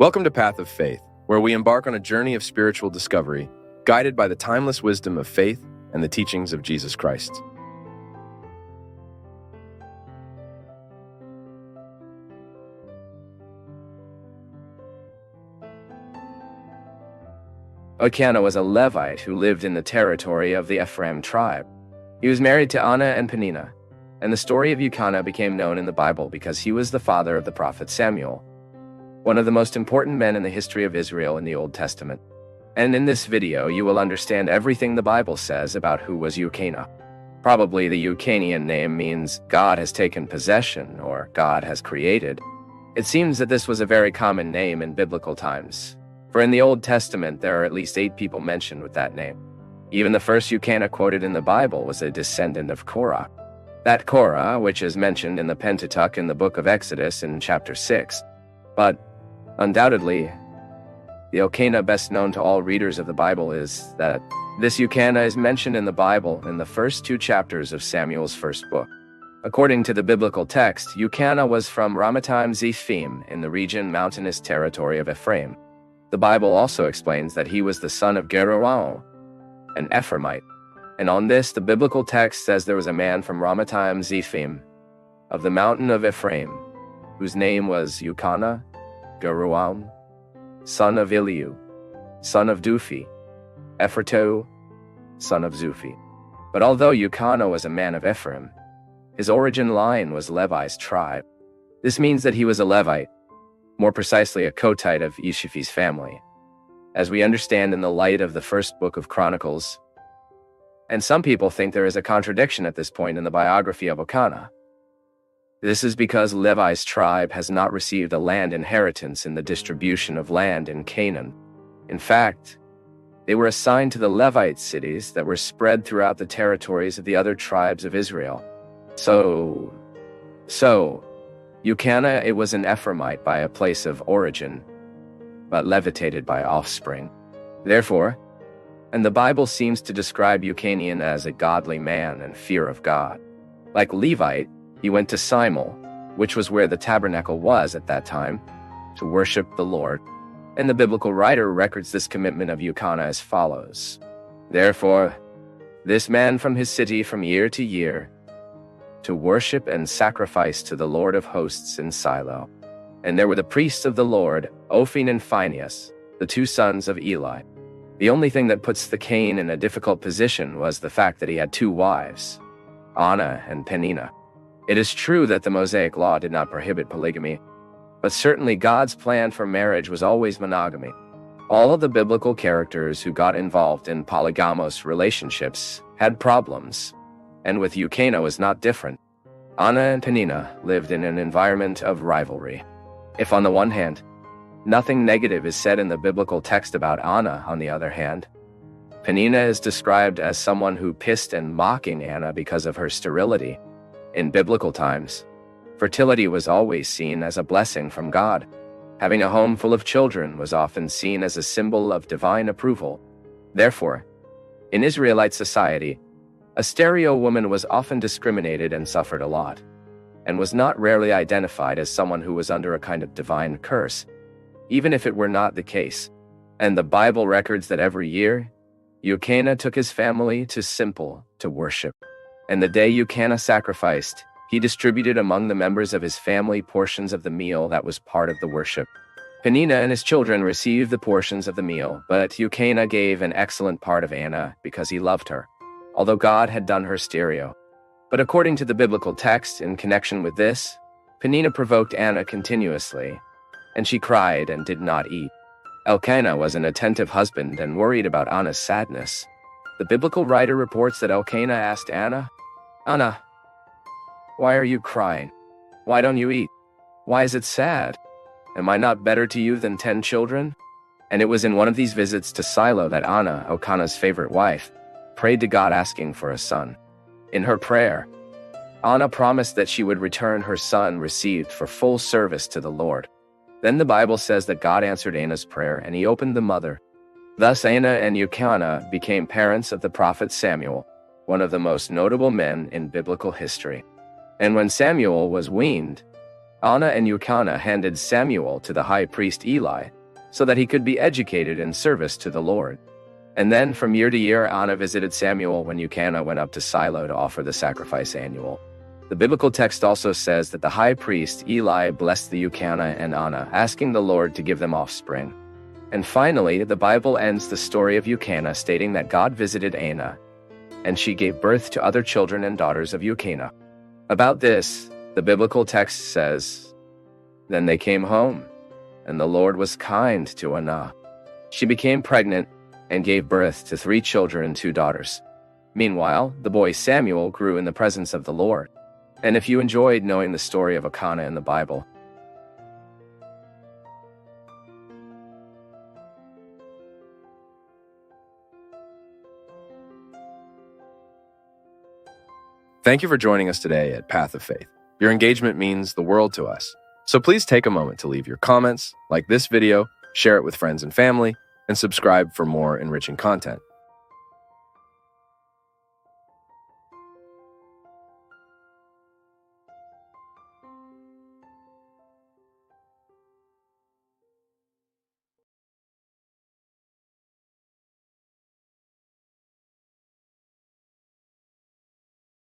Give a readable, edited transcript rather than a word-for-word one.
Welcome to Path of Faith, where we embark on a journey of spiritual discovery, guided by the timeless wisdom of faith and the teachings of Jesus Christ. Elkanah was a Levite who lived in the territory of the Ephraim tribe. He was married to Anna and Peninnah, and the story of Elkanah became known in the Bible because he was the father of the prophet Samuel, one of the most important men in the history of Israel in the Old Testament. And in this video, you will understand everything the Bible says about who was Elkanah. Probably the Elkanian name means God has taken possession or God has created. It seems that this was a very common name in biblical times, for in the Old Testament there are at least 8 people mentioned with that name. Even the first Elkanah quoted in the Bible was a descendant of Korah. That Korah, which is mentioned in the Pentateuch in the book of Exodus in chapter 6. But undoubtedly, the Elkanah best known to all readers of the Bible is that this Elkanah is mentioned in the Bible in the first 2 chapters of Samuel's first book. According to the biblical text, Elkanah was from Ramathaim-Zephim in the region mountainous territory of Ephraim. The Bible also explains that he was the son of Jeroboam, an Ephraimite. And on this, the biblical text says there was a man from Ramathaim-Zephim of the mountain of Ephraim, whose name was Elkanah, Jeroboam, son of Eliu, son of Dufi, Ephrato, son of Zufi. But although Elkanah was a man of Ephraim, his origin line was Levi's tribe. This means that he was a Levite, more precisely a Kohathite of Ishiphi's family, as we understand in the light of the first book of Chronicles. And some people think there is a contradiction at this point in the biography of Elkanah. This is because Levi's tribe has not received a land inheritance in the distribution of land in Canaan. In fact, they were assigned to the Levite cities that were spread throughout the territories of the other tribes of Israel. So, Elkanah, it was an Ephraimite by a place of origin, but levitated by offspring. Therefore, and the Bible seems to describe Elkanah as a godly man and fear of God. Like Levite, he went to Simon, which was where the tabernacle was at that time, to worship the Lord. And the biblical writer records this commitment of Elkanah as follows. Therefore, this man from his city from year to year, to worship and sacrifice to the Lord of hosts in Silo. And there were the priests of the Lord, Ophni and Phinehas, the 2 sons of Eli. The only thing that puts the Cain in a difficult position was the fact that he had 2 wives, Anna and Peninnah. It is true that the Mosaic law did not prohibit polygamy, but certainly God's plan for marriage was always monogamy. All of the biblical characters who got involved in polygamous relationships had problems, and with Elkanah was not different. Anna and Peninnah lived in an environment of rivalry. If on the one hand, nothing negative is said in the biblical text about Anna, on the other hand, Peninnah is described as someone who pissed and mocking Anna because of her sterility. In biblical times, fertility was always seen as a blessing from God. Having a home full of children was often seen as a symbol of divine approval. Therefore, in Israelite society, a stereo woman was often discriminated and suffered a lot, and was not rarely identified as someone who was under a kind of divine curse, even if it were not the case. And the Bible records that every year, Elkanah took his family to Simple to worship. And the day Elkanah sacrificed, he distributed among the members of his family portions of the meal that was part of the worship. Peninnah and his children received the portions of the meal, but Elkanah gave an excellent part of Anna because he loved her, although God had done her stereo. But according to the biblical text, in connection with this, Peninnah provoked Anna continuously, and she cried and did not eat. Elkanah was an attentive husband and worried about Anna's sadness. The biblical writer reports that Elkanah asked Anna, "Anna, why are you crying? Why don't you eat? Why is it sad? Am I not better to you than 10 children?" And it was in one of these visits to Silo that Anna, Elkanah's favorite wife, prayed to God asking for a son. In her prayer, Anna promised that she would return her son received for full service to the Lord. Then the Bible says that God answered Anna's prayer and he opened the mother. Thus Anna and Elkanah became parents of the prophet Samuel, one of the most notable men in biblical history. And when Samuel was weaned, Anna and Elkanah handed Samuel to the high priest Eli so that he could be educated in service to the Lord. And then from year to year, Anna visited Samuel when Elkanah went up to Silo to offer the sacrifice annual. The biblical text also says that the high priest Eli blessed the Elkanah and Anna, asking the Lord to give them offspring. And finally, the Bible ends the story of Elkanah stating that God visited Anna, and she gave birth to other children and daughters of Elkanah. About this, the biblical text says, "Then they came home, and the Lord was kind to Anna. She became pregnant and gave birth to 3 children and 2 daughters. Meanwhile, the boy Samuel grew in the presence of the Lord." And if you enjoyed knowing the story of Elkanah in the Bible, Thank you for joining us today at Path of Faith. Your engagement means the world to us. So please take a moment to leave your comments, like this video, share it with friends and family, and subscribe for more enriching content.